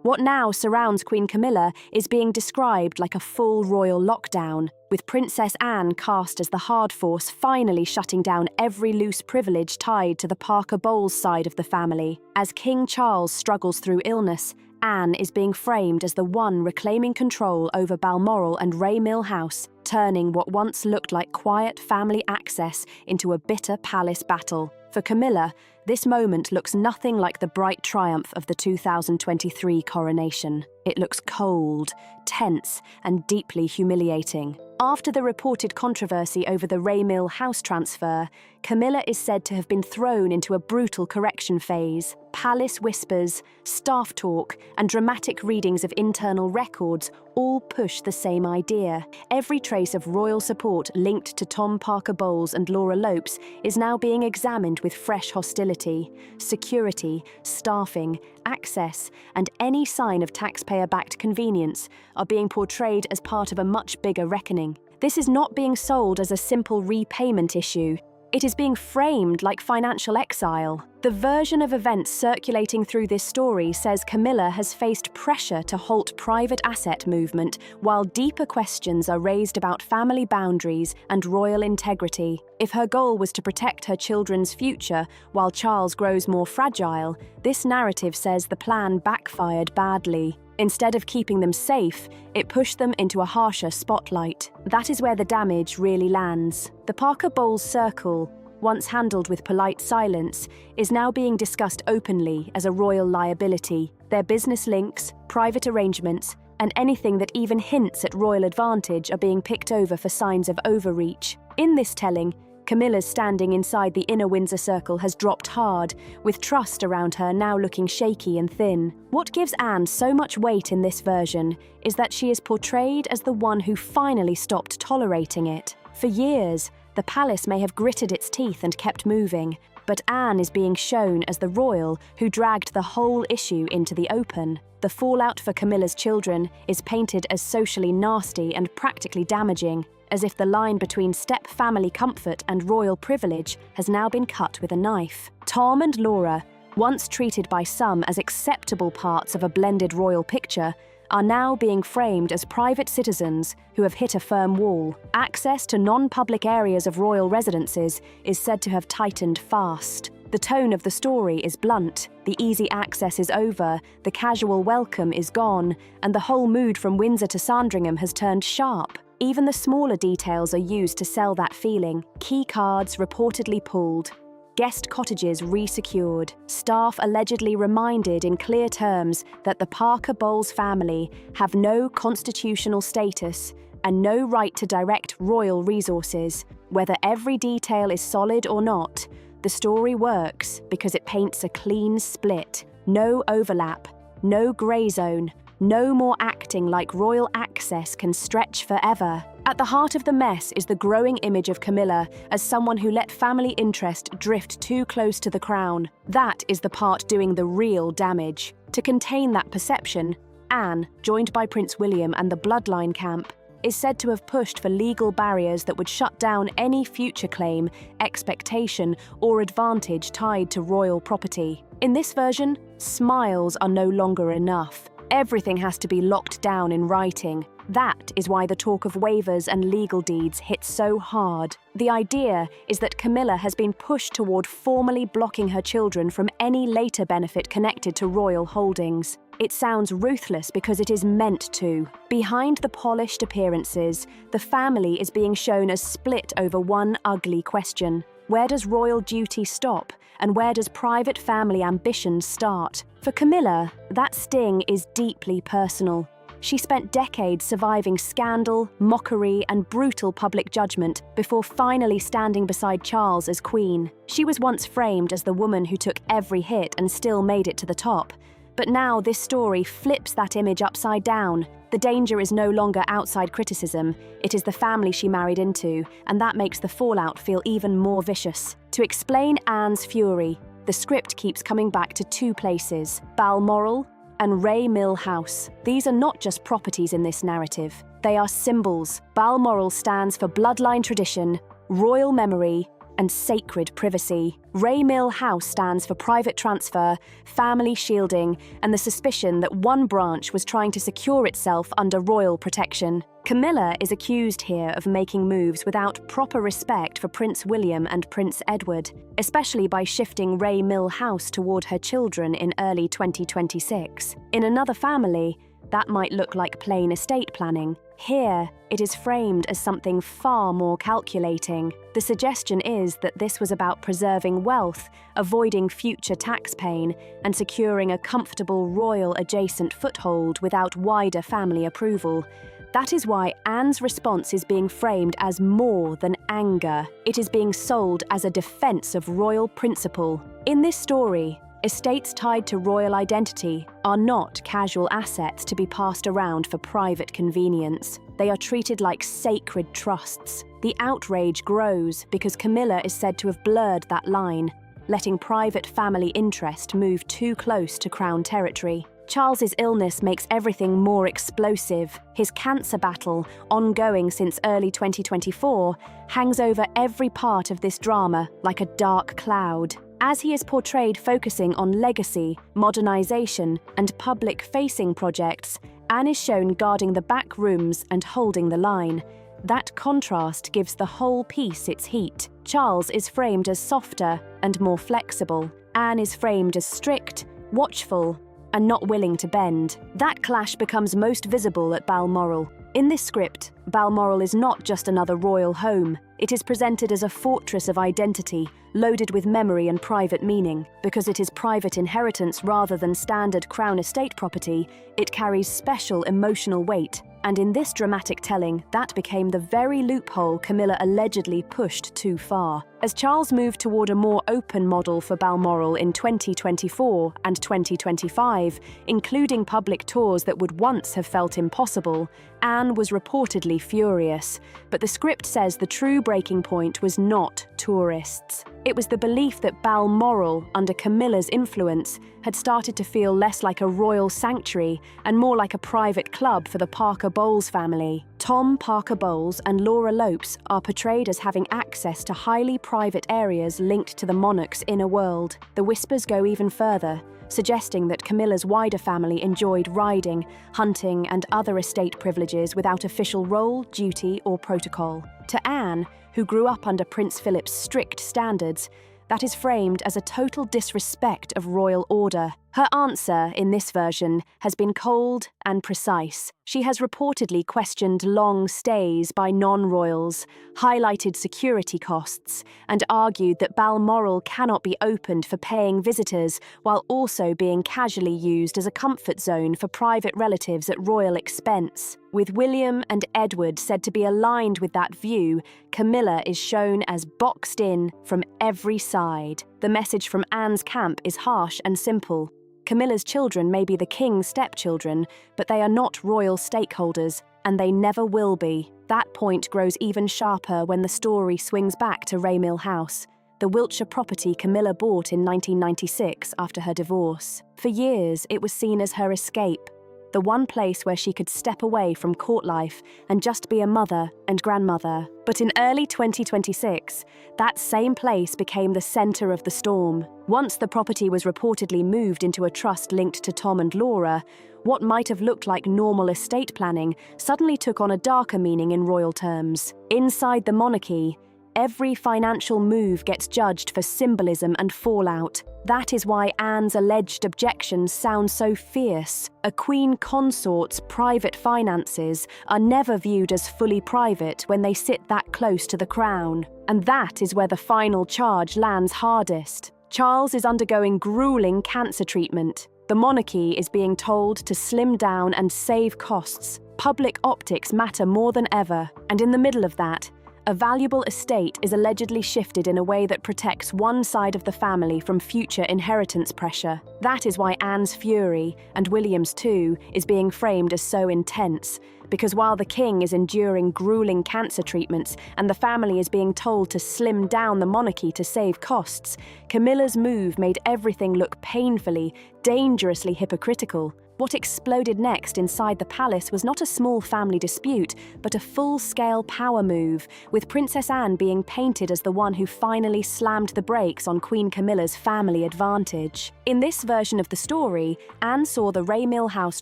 What now surrounds Queen Camilla is being described like a full royal lockdown, with Princess Anne cast as the hard force finally shutting down every loose privilege tied to the Parker Bowles side of the family. As King Charles struggles through illness, Anne is being framed as the one reclaiming control over Balmoral and Ray Mill house, turning what once looked like quiet family access into a bitter palace battle. For Camilla, this moment looks nothing like the bright triumph of the 2023 coronation. It looks cold, tense, and deeply humiliating. After the reported controversy over the Ray Mill house transfer, Camilla is said to have been thrown into a brutal correction phase. Palace whispers, staff talk, and dramatic readings of internal records all push the same idea. Every trace of royal support linked to Tom Parker Bowles and Laura Lopes is now being examined with fresh hostility. Security, staffing, access, and any sign of taxpayer-backed convenience are being portrayed as part of a much bigger reckoning. This is not being sold as a simple repayment issue. It is being framed like financial exile. The version of events circulating through this story says Camilla has faced pressure to halt private asset movement, while deeper questions are raised about family boundaries and royal integrity. If her goal was to protect her children's future while Charles grows more fragile, this narrative says the plan backfired badly. Instead of keeping them safe, it pushed them into a harsher spotlight. That is where the damage really lands. The Parker Bowles circle, once handled with polite silence, is now being discussed openly as a royal liability. Their business links, private arrangements, and anything that even hints at royal advantage are being picked over for signs of overreach. In this telling, Camilla's standing inside the inner Windsor circle has dropped hard, with trust around her now looking shaky and thin. What gives Anne so much weight in this version is that she is portrayed as the one who finally stopped tolerating it. For years, the palace may have gritted its teeth and kept moving, but Anne is being shown as the royal who dragged the whole issue into the open. The fallout for Camilla's children is painted as socially nasty and practically damaging, as if the line between step-family comfort and royal privilege has now been cut with a knife. Tom and Laura, once treated by some as acceptable parts of a blended royal picture, are now being framed as private citizens who have hit a firm wall. Access to non-public areas of royal residences is said to have tightened fast. The tone of the story is blunt, the easy access is over, the casual welcome is gone, and the whole mood from Windsor to Sandringham has turned sharp. Even the smaller details are used to sell that feeling. Key cards reportedly pulled, guest cottages resecured, staff allegedly reminded in clear terms that the Parker Bowles family have no constitutional status and no right to direct royal resources. Whether every detail is solid or not, the story works because it paints a clean split. No overlap, no grey zone, no more acting like royal access can stretch forever. At the heart of the mess is the growing image of Camilla as someone who let family interest drift too close to the crown. That is the part doing the real damage. To contain that perception, Anne, joined by Prince William and the bloodline camp, is said to have pushed for legal barriers that would shut down any future claim, expectation, or advantage tied to royal property. In this version, smiles are no longer enough. Everything has to be locked down in writing. That is why the talk of waivers and legal deeds hits so hard. The idea is that Camilla has been pushed toward formally blocking her children from any later benefit connected to royal holdings. It sounds ruthless because it is meant to. Behind the polished appearances, the family is being shown as split over one ugly question. Where does royal duty stop, and where does private family ambition start? For Camilla, that sting is deeply personal. She spent decades surviving scandal, mockery, and brutal public judgment before finally standing beside Charles as queen. She was once framed as the woman who took every hit and still made it to the top. But now this story flips that image upside down. The danger is no longer outside criticism, it is the family she married into, and that makes the fallout feel even more vicious. To explain Anne's fury, the script keeps coming back to two places: Balmoral and Ray Mill House. These are not just properties in this narrative, they are symbols. Balmoral stands for bloodline tradition, royal memory, and sacred privacy. Ray Mill House stands for private transfer, family shielding, and the suspicion that one branch was trying to secure itself under royal protection. Camilla is accused here of making moves without proper respect for Prince William and Prince Edward, especially by shifting Ray Mill House toward her children in early 2026. In another family, that might look like plain estate planning. Here, it is framed as something far more calculating. The suggestion is that this was about preserving wealth, avoiding future tax pain, and securing a comfortable royal-adjacent foothold without wider family approval. That is why Anne's response is being framed as more than anger. It is being sold as a defense of royal principle. In this story, estates tied to royal identity are not casual assets to be passed around for private convenience. They are treated like sacred trusts. The outrage grows because Camilla is said to have blurred that line, letting private family interest move too close to crown territory. Charles's illness makes everything more explosive. His cancer battle, ongoing since early 2024, hangs over every part of this drama like a dark cloud. As he is portrayed focusing on legacy, modernization, and public-facing projects, Anne is shown guarding the back rooms and holding the line. That contrast gives the whole piece its heat. Charles is framed as softer and more flexible. Anne is framed as strict, watchful, and not willing to bend. That clash becomes most visible at Balmoral. In this script, Balmoral is not just another royal home. It is presented as a fortress of identity, loaded with memory and private meaning. Because it is private inheritance rather than standard crown estate property, it carries special emotional weight. And in this dramatic telling, that became the very loophole Camilla allegedly pushed too far. As Charles moved toward a more open model for Balmoral in 2024 and 2025, including public tours that would once have felt impossible, Anne was reportedly furious. But the script says the true breaking point was not tourists. It was the belief that Balmoral, under Camilla's influence, had started to feel less like a royal sanctuary and more like a private club for the Parker Bowles family. Tom Parker Bowles and Laura Lopes are portrayed as having access to highly private areas linked to the monarch's inner world. The whispers go even further, suggesting that Camilla's wider family enjoyed riding, hunting, and other estate privileges without official role, duty, or protocol. To Anne, who grew up under Prince Philip's strict standards, that is framed as a total disrespect of royal order. Her answer, in this version, has been cold and precise. She has reportedly questioned long stays by non-royals, highlighted security costs, and argued that Balmoral cannot be opened for paying visitors while also being casually used as a comfort zone for private relatives at royal expense. With William and Edward said to be aligned with that view, Camilla is shown as boxed in from every side. The message from Anne's camp is harsh and simple. Camilla's children may be the king's stepchildren, but they are not royal stakeholders, and they never will be. That point grows even sharper when the story swings back to Ray Mill House, the Wiltshire property Camilla bought in 1996 after her divorce. For years, it was seen as her escape, the one place where she could step away from court life and just be a mother and grandmother. But in early 2026, that same place became the center of the storm. Once the property was reportedly moved into a trust linked to Tom and Laura, what might have looked like normal estate planning suddenly took on a darker meaning in royal terms. Inside the monarchy, every financial move gets judged for symbolism and fallout. That is why Anne's alleged objections sound so fierce. A queen consort's private finances are never viewed as fully private when they sit that close to the crown. And that is where the final charge lands hardest. Charles is undergoing grueling cancer treatment. The monarchy is being told to slim down and save costs. Public optics matter more than ever. And in the middle of that, a valuable estate is allegedly shifted in a way that protects one side of the family from future inheritance pressure. That is why Anne's fury, and William's too, is being framed as so intense. Because while the king is enduring grueling cancer treatments and the family is being told to slim down the monarchy to save costs, Camilla's move made everything look painfully, dangerously hypocritical. What exploded next inside the palace was not a small family dispute, but a full-scale power move, with Princess Anne being painted as the one who finally slammed the brakes on Queen Camilla's family advantage. In this version of the story, Anne saw the Ray Mill house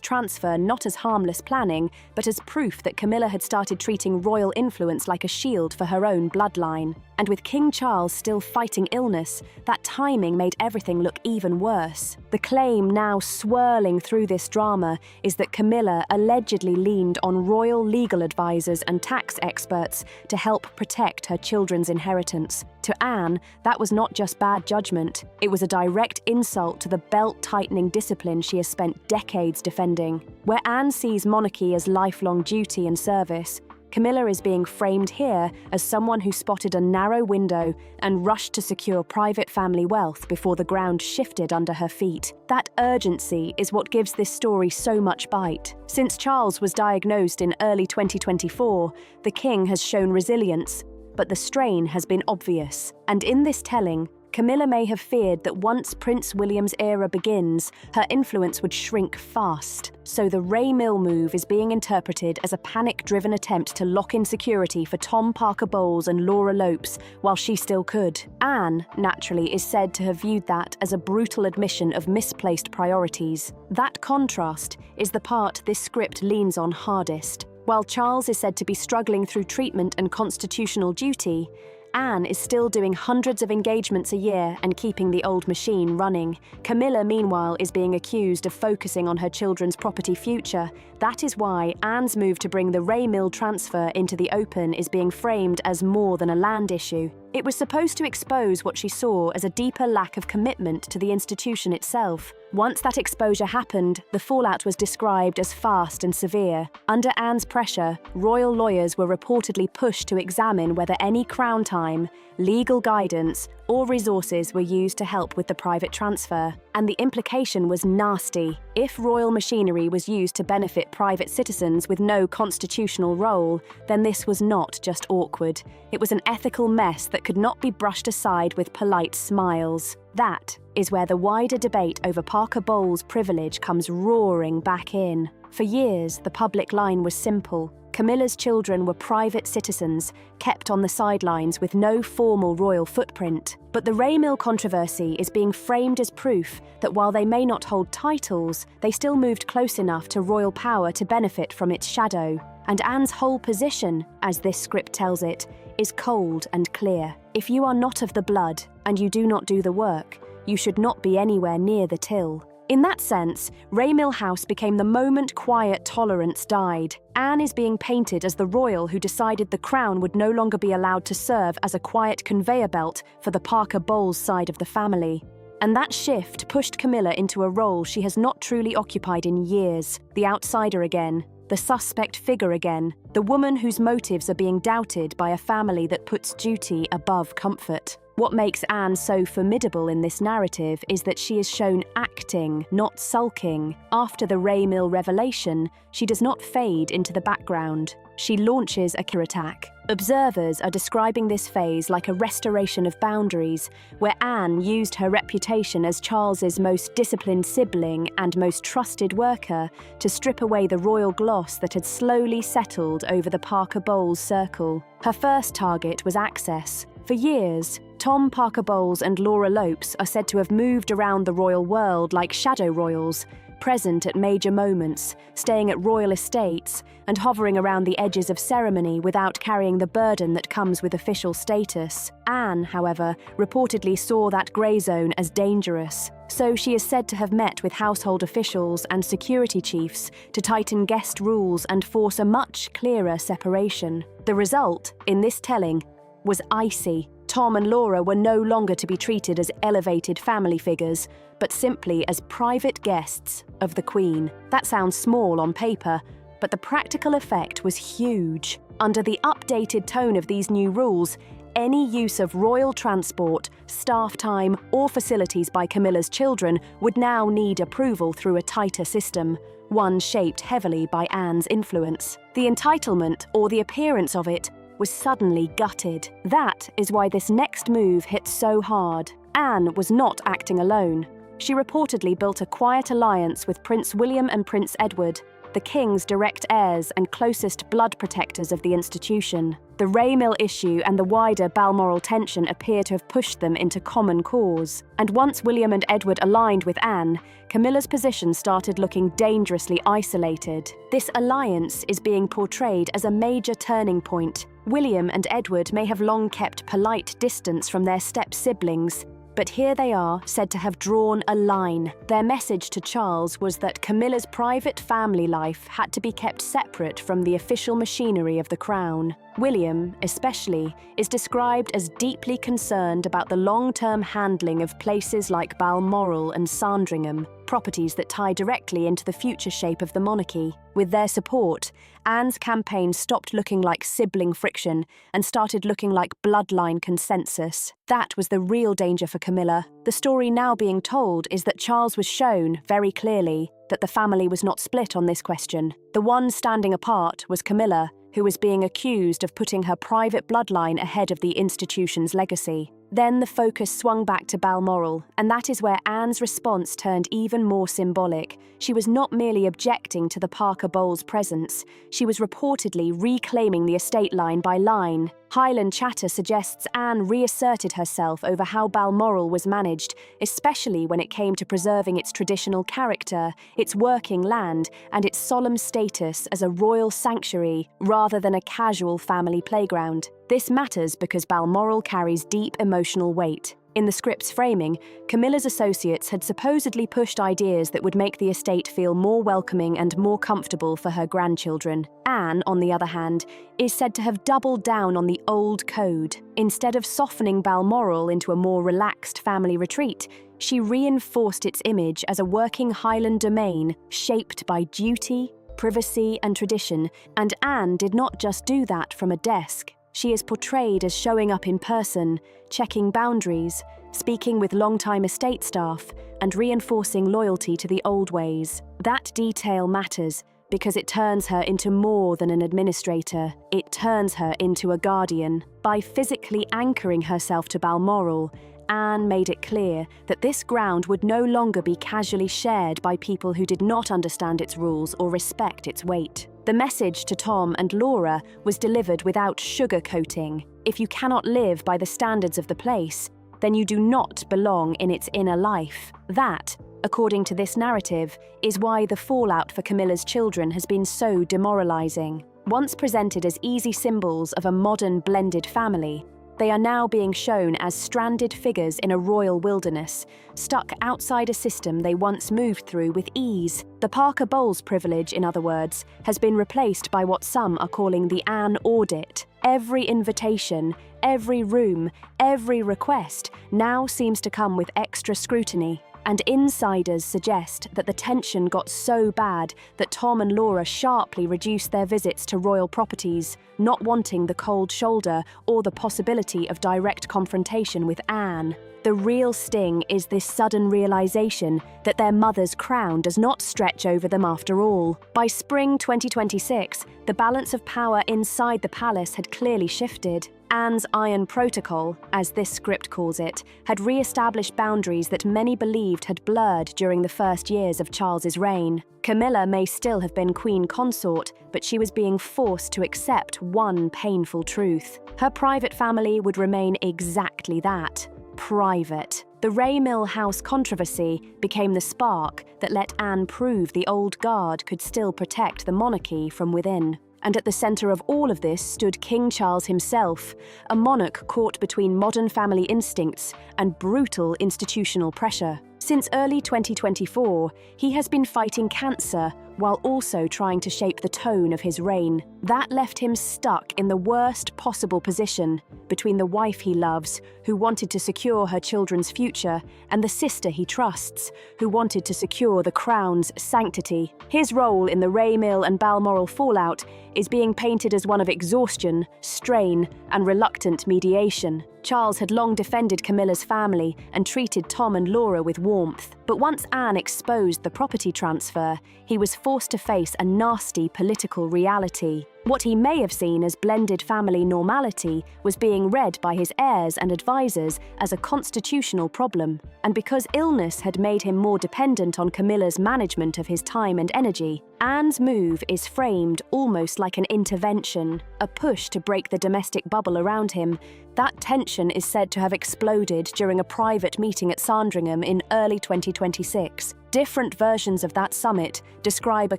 transfer not as harmless planning, but as proof that Camilla had started treating royal influence like a shield for her own bloodline. And with King Charles still fighting illness, that timing made everything look even worse. The claim now swirling through this drama is that Camilla allegedly leaned on royal legal advisors and tax experts to help protect her children's inheritance. To Anne, that was not just bad judgment, it was a direct insult to the belt-tightening discipline she has spent decades defending. Where Anne sees monarchy as lifelong duty and service, Camilla is being framed here as someone who spotted a narrow window and rushed to secure private family wealth before the ground shifted under her feet. That urgency is what gives this story so much bite. Since Charles was diagnosed in early 2024, the king has shown resilience, but the strain has been obvious. And in this telling, Camilla may have feared that once Prince William's era begins, her influence would shrink fast. So the Ray Mill move is being interpreted as a panic-driven attempt to lock in security for Tom Parker Bowles and Laura Lopes while she still could. Anne, naturally, is said to have viewed that as a brutal admission of misplaced priorities. That contrast is the part this script leans on hardest. While Charles is said to be struggling through treatment and constitutional duty, Anne is still doing hundreds of engagements a year and keeping the old machine running. Camilla, meanwhile, is being accused of focusing on her children's property future. That is why Anne's move to bring the Ray Mill transfer into the open is being framed as more than a land issue. It was supposed to expose what she saw as a deeper lack of commitment to the institution itself. Once that exposure happened, the fallout was described as fast and severe. Under Anne's pressure, royal lawyers were reportedly pushed to examine whether any crown time, legal guidance, or resources were used to help with the private transfer. And the implication was nasty. If royal machinery was used to benefit private citizens with no constitutional role, then this was not just awkward. It was an ethical mess that could not be brushed aside with polite smiles. That is where the wider debate over Parker Bowles' privilege comes roaring back in. For years, the public line was simple. Camilla's children were private citizens, kept on the sidelines with no formal royal footprint. But the Ray Mill controversy is being framed as proof that while they may not hold titles, they still moved close enough to royal power to benefit from its shadow. And Anne's whole position, as this script tells it, is cold and clear. If you are not of the blood and you do not do the work, you should not be anywhere near the till. In that sense, Ray Mill House became the moment quiet tolerance died. Anne is being painted as the royal who decided the crown would no longer be allowed to serve as a quiet conveyor belt for the Parker Bowles side of the family. And that shift pushed Camilla into a role she has not truly occupied in years, the outsider again, the suspect figure again, the woman whose motives are being doubted by a family that puts duty above comfort. What makes Anne so formidable in this narrative is that she is shown acting, not sulking. After the Ray Mill revelation, she does not fade into the background. She launches a counterattack. Observers are describing this phase like a restoration of boundaries, where Anne used her reputation as Charles's most disciplined sibling and most trusted worker to strip away the royal gloss that had slowly settled over the Parker Bowles circle. Her first target was access. For years, Tom Parker Bowles and Laura Lopes are said to have moved around the royal world like shadow royals, present at major moments, staying at royal estates, and hovering around the edges of ceremony without carrying the burden that comes with official status. Anne, however, reportedly saw that grey zone as dangerous, so she is said to have met with household officials and security chiefs to tighten guest rules and force a much clearer separation. The result, in this telling, was icy. Tom and Laura were no longer to be treated as elevated family figures, but simply as private guests of the Queen. That sounds small on paper, but the practical effect was huge. Under the updated tone of these new rules, any use of royal transport, staff time, or facilities by Camilla's children would now need approval through a tighter system, one shaped heavily by Anne's influence. The entitlement, or the appearance of it, was suddenly gutted. That is why this next move hit so hard. Anne was not acting alone. She reportedly built a quiet alliance with Prince William and Prince Edward, the king's direct heirs and closest blood protectors of the institution. The Ray Mill issue and the wider Balmoral tension appear to have pushed them into common cause. And once William and Edward aligned with Anne, Camilla's position started looking dangerously isolated. This alliance is being portrayed as a major turning point. William and Edward may have long kept polite distance from their step-siblings, but here they are, said to have drawn a line. Their message to Charles was that Camilla's private family life had to be kept separate from the official machinery of the crown. William, especially, is described as deeply concerned about the long-term handling of places like Balmoral and Sandringham, properties that tie directly into the future shape of the monarchy. With their support, Anne's campaign stopped looking like sibling friction and started looking like bloodline consensus. That was the real danger for Camilla. The story now being told is that Charles was shown, very clearly, that the family was not split on this question. The one standing apart was Camilla, who was being accused of putting her private bloodline ahead of the institution's legacy. Then the focus swung back to Balmoral, and that is where Anne's response turned even more symbolic. She was not merely objecting to the Parker Bowles' presence, she was reportedly reclaiming the estate line by line. Highland chatter suggests Anne reasserted herself over how Balmoral was managed, especially when it came to preserving its traditional character, its working land, and its solemn status as a royal sanctuary rather than a casual family playground. This matters because Balmoral carries deep emotional weight. In the script's framing, Camilla's associates had supposedly pushed ideas that would make the estate feel more welcoming and more comfortable for her grandchildren. Anne, on the other hand, is said to have doubled down on the old code. Instead of softening Balmoral into a more relaxed family retreat, she reinforced its image as a working Highland domain shaped by duty, privacy, and tradition, and Anne did not just do that from a desk. She is portrayed as showing up in person, checking boundaries, speaking with long-time estate staff, and reinforcing loyalty to the old ways. That detail matters because it turns her into more than an administrator. It turns her into a guardian. By physically anchoring herself to Balmoral, Anne made it clear that this ground would no longer be casually shared by people who did not understand its rules or respect its weight. The message to Tom and Laura was delivered without sugarcoating. If you cannot live by the standards of the place, then you do not belong in its inner life. That, according to this narrative, is why the fallout for Camilla's children has been so demoralizing. Once presented as easy symbols of a modern blended family, they are now being shown as stranded figures in a royal wilderness, stuck outside a system they once moved through with ease. The Parker Bowles privilege, in other words, has been replaced by what some are calling the Anne audit. Every invitation, every room, every request now seems to come with extra scrutiny. And insiders suggest that the tension got so bad that Tom and Laura sharply reduced their visits to royal properties, not wanting the cold shoulder or the possibility of direct confrontation with Anne. The real sting is this sudden realization that their mother's crown does not stretch over them after all. By spring 2026, the balance of power inside the palace had clearly shifted. Anne's Iron Protocol, as this script calls it, had re-established boundaries that many believed had blurred during the first years of Charles's reign. Camilla may still have been queen consort, but she was being forced to accept one painful truth. Her private family would remain exactly that. Private. The Ray Mill house controversy became the spark that let Anne prove the old guard could still protect the monarchy from within. And at the centre of all of this stood King Charles himself, a monarch caught between modern family instincts and brutal institutional pressure. Since early 2024, he has been fighting cancer while also trying to shape the tone of his reign. That left him stuck in the worst possible position between the wife he loves, who wanted to secure her children's future, and the sister he trusts, who wanted to secure the crown's sanctity. His role in the Ray Mill and Balmoral fallout is being painted as one of exhaustion, strain, and reluctant mediation. Charles had long defended Camilla's family and treated Tom and Laura with warmth. But once Anne exposed the property transfer, he was forced to face a nasty political reality. What he may have seen as blended family normality was being read by his heirs and advisors as a constitutional problem, and because illness had made him more dependent on Camilla's management of his time and energy, Anne's move is framed almost like an intervention, a push to break the domestic bubble around him. That tension is said to have exploded during a private meeting at Sandringham in early 2026. Different versions of that summit describe a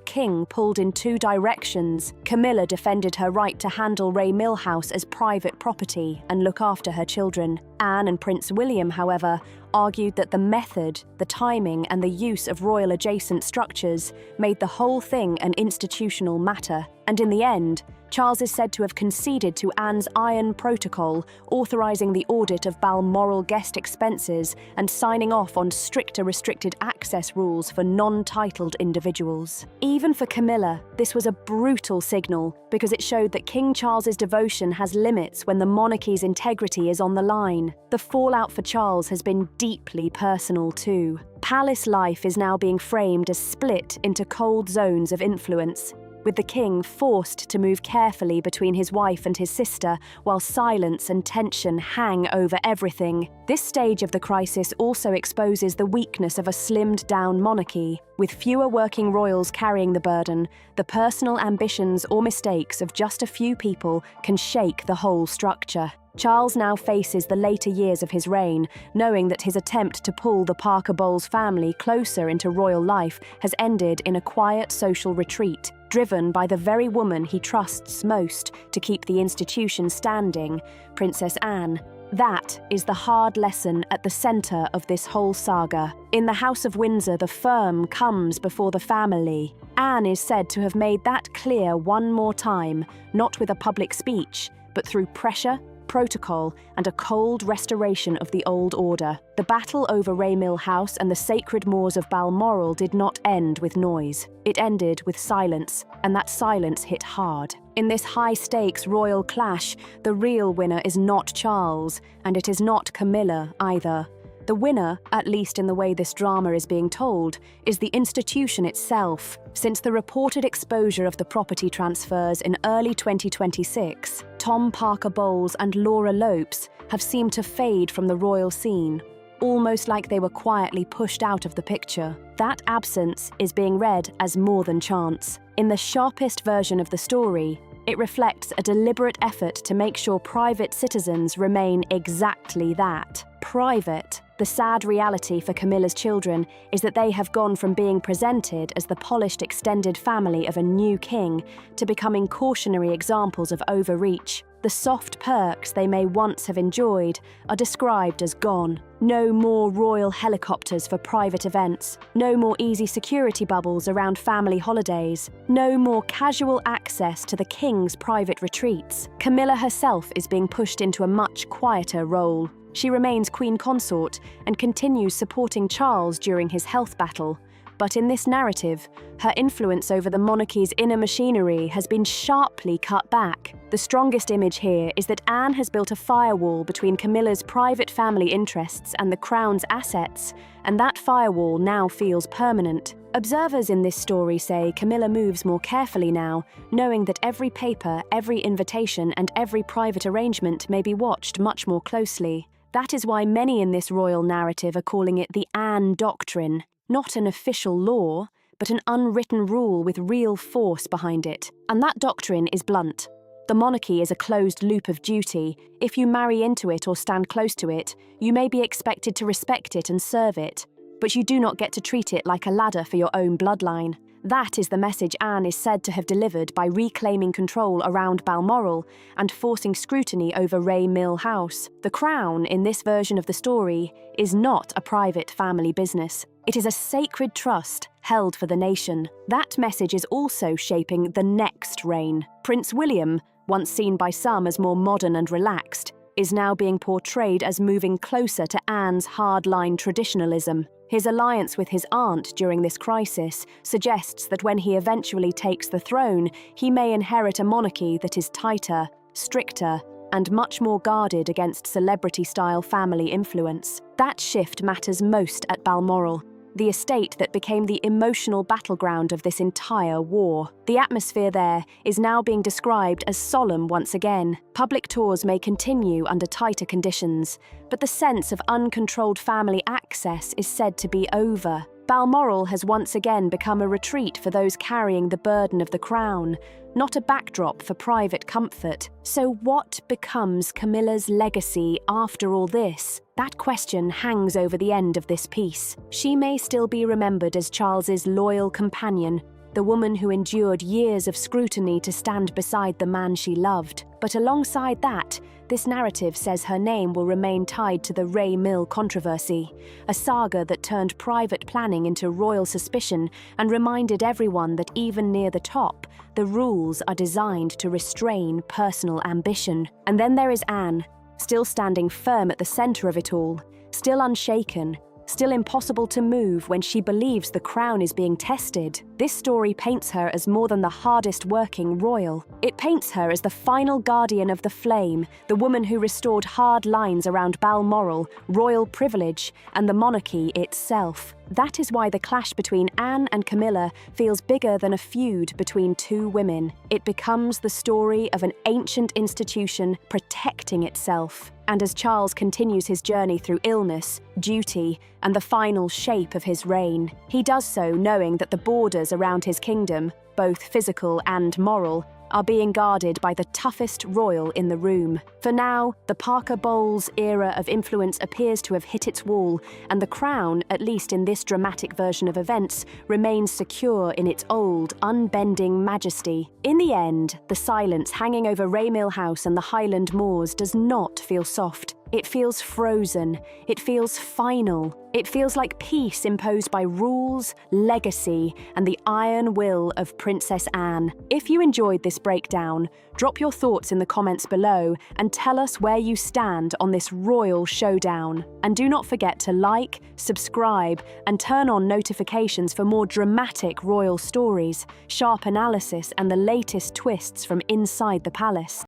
king pulled in two directions. Camilla defended her right to handle Ray Mill House as private property and look after her children. Anne and Prince William, however, argued that the method, the timing, and the use of royal adjacent structures made the whole thing an institutional matter. And in the end, Charles is said to have conceded to Anne's Iron Protocol, authorising the audit of Balmoral guest expenses and signing off on stricter restricted access rules for non-titled individuals. Even for Camilla, this was a brutal signal because it showed that King Charles's devotion has limits when the monarchy's integrity is on the line. The fallout for Charles has been deeply personal too. Palace life is now being framed as split into cold zones of influence, with the king forced to move carefully between his wife and his sister while silence and tension hang over everything. This stage of the crisis also exposes the weakness of a slimmed-down monarchy. With fewer working royals carrying the burden, the personal ambitions or mistakes of just a few people can shake the whole structure. Charles now faces the later years of his reign, knowing that his attempt to pull the Parker Bowles family closer into royal life has ended in a quiet social retreat, driven by the very woman he trusts most to keep the institution standing, Princess Anne. That is the hard lesson at the centre of this whole saga. In the House of Windsor, the firm comes before the family. Anne is said to have made that clear one more time, not with a public speech, but through pressure, protocol, and a cold restoration of the old order. The battle over Ray Mill House and the sacred moors of Balmoral did not end with noise. It ended with silence, and that silence hit hard. In this high-stakes royal clash, the real winner is not Charles, and it is not Camilla either. The winner, at least in the way this drama is being told, is the institution itself. Since the reported exposure of the property transfers in early 2026, Tom Parker Bowles and Laura Lopes have seemed to fade from the royal scene, almost like they were quietly pushed out of the picture. That absence is being read as more than chance. In the sharpest version of the story, it reflects a deliberate effort to make sure private citizens remain exactly that, private. The sad reality for Camilla's children is that they have gone from being presented as the polished extended family of a new king to becoming cautionary examples of overreach. The soft perks they may once have enjoyed are described as gone. No more royal helicopters for private events. No more easy security bubbles around family holidays. No more casual access to the king's private retreats. Camilla herself is being pushed into a much quieter role. She remains Queen Consort and continues supporting Charles during his health battle. But in this narrative, her influence over the monarchy's inner machinery has been sharply cut back. The strongest image here is that Anne has built a firewall between Camilla's private family interests and the crown's assets, and that firewall now feels permanent. Observers in this story say Camilla moves more carefully now, knowing that every paper, every invitation, and every private arrangement may be watched much more closely. That is why many in this royal narrative are calling it the Anne Doctrine. Not an official law, but an unwritten rule with real force behind it. And that doctrine is blunt. The monarchy is a closed loop of duty. If you marry into it or stand close to it, you may be expected to respect it and serve it, but you do not get to treat it like a ladder for your own bloodline. That is the message Anne is said to have delivered by reclaiming control around Balmoral and forcing scrutiny over Ray Mill House. The crown, in this version of the story, is not a private family business. It is a sacred trust held for the nation. That message is also shaping the next reign. Prince William, once seen by some as more modern and relaxed, is now being portrayed as moving closer to Anne's hardline traditionalism. His alliance with his aunt during this crisis suggests that when he eventually takes the throne, he may inherit a monarchy that is tighter, stricter, and much more guarded against celebrity-style family influence. That shift matters most at Balmoral. the estate that became the emotional battleground of this entire war. The atmosphere there is now being described as solemn once again. Public tours may continue under tighter conditions, but the sense of uncontrolled family access is said to be over. Balmoral has once again become a retreat for those carrying the burden of the crown, not a backdrop for private comfort. So what becomes Camilla's legacy after all this? That question hangs over the end of this piece. She may still be remembered as Charles's loyal companion, the woman who endured years of scrutiny to stand beside the man she loved. But alongside that, this narrative says her name will remain tied to the Ray Mill controversy, a saga that turned private planning into royal suspicion and reminded everyone that even near the top, the rules are designed to restrain personal ambition. And then there is Anne, still standing firm at the center of it all, still unshaken, still impossible to move when she believes the crown is being tested. This story paints her as more than the hardest working royal. It paints her as the final guardian of the flame, the woman who restored hard lines around Balmoral, royal privilege, and the monarchy itself. That is why the clash between Anne and Camilla feels bigger than a feud between two women. It becomes the story of an ancient institution protecting itself. And as Charles continues his journey through illness, duty, and the final shape of his reign, he does so knowing that the borders around his kingdom, both physical and moral, are being guarded by the toughest royal in the room. For now, the Parker Bowles era of influence appears to have hit its wall, and the crown, at least in this dramatic version of events, remains secure in its old, unbending majesty. In the end, the silence hanging over Ray Mill House and the Highland moors does not feel soft. It feels frozen. It feels final. It feels like peace imposed by rules, legacy, and the iron will of Princess Anne. If you enjoyed this breakdown, drop your thoughts in the comments below and tell us where you stand on this royal showdown. And do not forget to like, subscribe, and turn on notifications for more dramatic royal stories, sharp analysis, and the latest twists from inside the palace.